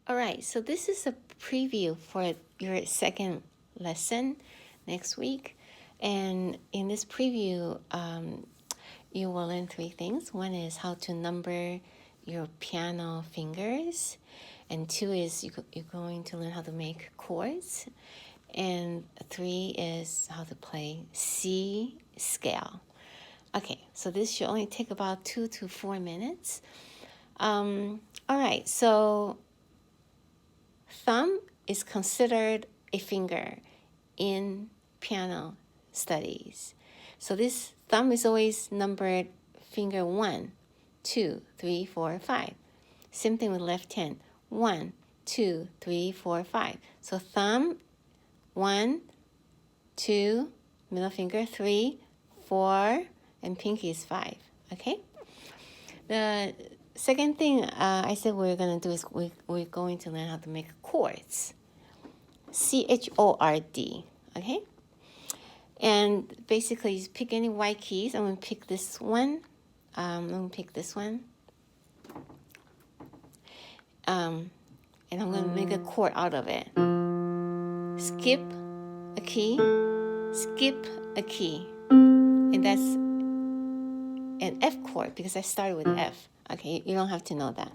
All right, so this is a preview for your second lesson next week. And in this preview, you will learn three things. One is how to number your piano fingers. And two is you're going to learn how to make chords. And three is how to play C scale. Okay, so this should only take about 2 to 4 minutes. All right, so thumb is considered a finger in piano studies. So this thumb is always numbered finger 1, 2, 3, 4, 5. Same thing with left hand. 1, 2, 3, 4, 5. So thumb 1, 2, middle finger 3, 4, and pinky is 5. Okay? The second thing I said we're going to do is we're going to learn how to make chords. C-H-O-R-D. Okay? And basically, you pick any white keys. I'm going to pick this one. I'm going to pick this one. And I'm going to make a chord out of it. Skip a key. Skip a key. And that's an F chord because I started with F. Okay, you don't have to know that.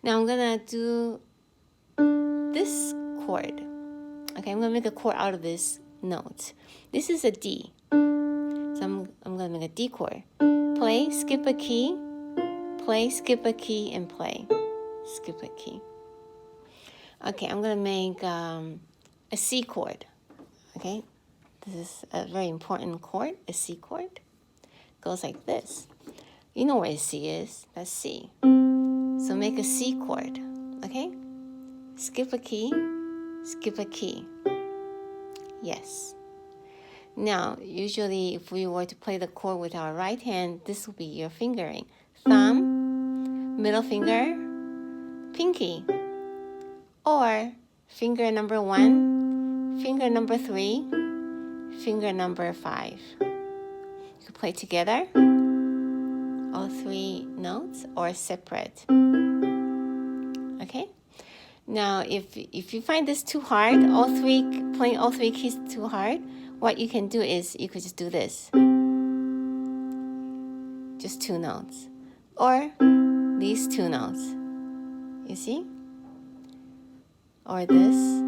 Now I'm going to do this chord. Okay, I'm going to make a chord out of this note. This is a D. So I'm going to make a D chord. Play, skip a key, play, skip a key, and play. Skip a key. Okay, I'm going to make a C chord. Okay, this is a very important chord, a C chord. Goes like this. You know where C is. That's C. So make a C chord. Okay? Skip a key. Skip a key. Yes. Now, usually if we were to play the chord with our right hand, this will be your fingering. Thumb, middle finger, pinky. Or finger number 1, finger number 3, finger number 5. You can play together, all 3 notes, or separate. Okay? Now, if you find this too hard, playing all 3 keys too hard, what you can do is you could just do this. Just 2 notes. Or these 2 notes. You see? Or this.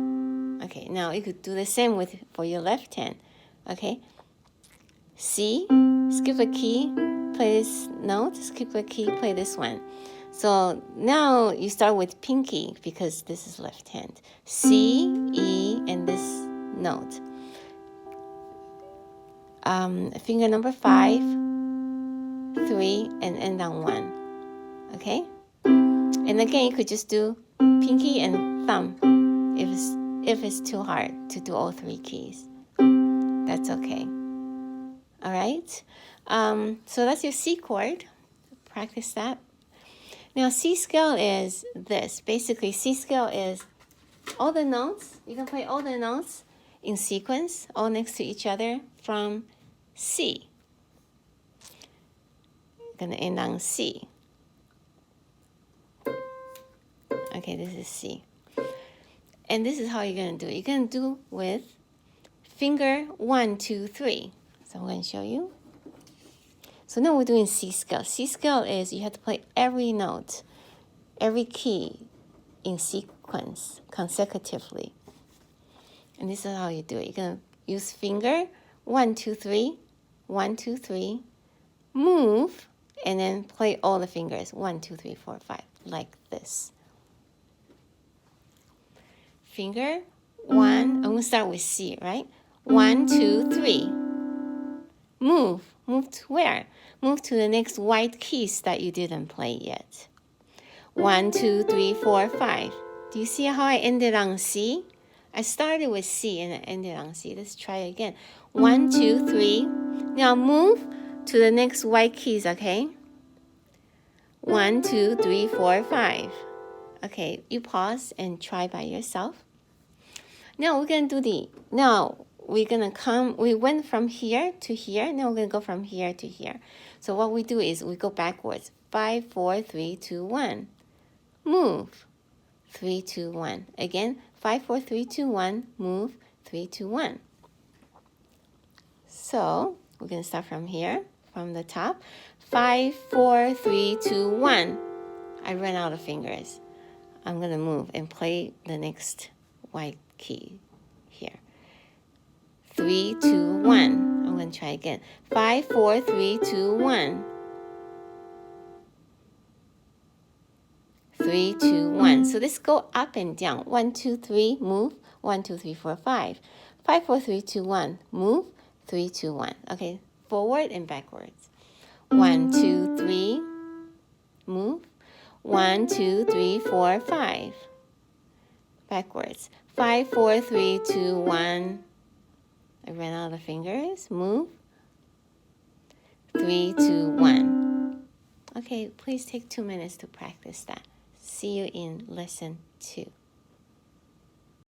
Okay, now you could do the same for your left hand. Okay? C, skip a key, play this note, skip a key, play this one. So now you start with pinky because this is left hand. C, E, and this note. Finger number 5, 3, and end on 1. Okay? And again, you could just do pinky and thumb if it's too hard to do all 3 keys. That's okay. All right? So that's your C chord. Practice that. Now, C scale is this. Basically, C scale is all the notes. You can play all the notes in sequence, all next to each other from C. You're going to end on C. Okay, this is C. And this is how you're going to do it. You're going to do with finger 1, 2, 3. So I'm going to show you. So now we're doing C scale. C scale is you have to play every note, every key in sequence consecutively. And this is how you do it. You're going to use finger 1, 2, 3, 1, 2, 3, move, and then play all the fingers 1, 2, 3, 4, 5, like this. Finger 1, I'm going to start with C, right? 1, 2, 3. Move. Move to where? Move to the next white keys that you didn't play yet. 1, 2, 3, 4, 5. Do you see how I ended on C? I started with C and I ended on C. Let's try again. 1, 2, 3. Now move to the next white keys, okay? 1, 2, 3, 4, 5. Okay, you pause and try by yourself. Now we're going to do we went from here to here. Now we're going to go from here to here. So what we do is we go backwards. 5, 4, 3, 2, 1. Move. 3, 2, 1. Again, 5, 4, 3, 2, 1, move, 3, 2, 1. So we're going to start from here, from the top. 5, 4, 3, 2, 1. I ran out of fingers. I'm going to move and play the next white key here. 3, 2, 1. I'm going to try again. 5, 4, 3, 2, 1. 3, 2, 1. So let's go up and down. 1, 2, 3, move. 1, 2, 3, 4, 5. 5, 4, 3, 2, 1. Move. 3, 2, 1. Okay, forward and backwards. 1, 2, 3, move. 1, 2, 3, 4, 5. Backwards. 5, 4, 3, 2, 1. I ran out of fingers. Move. 3, 2, 1. Okay, please take 2 minutes to practice that. See you in lesson 2.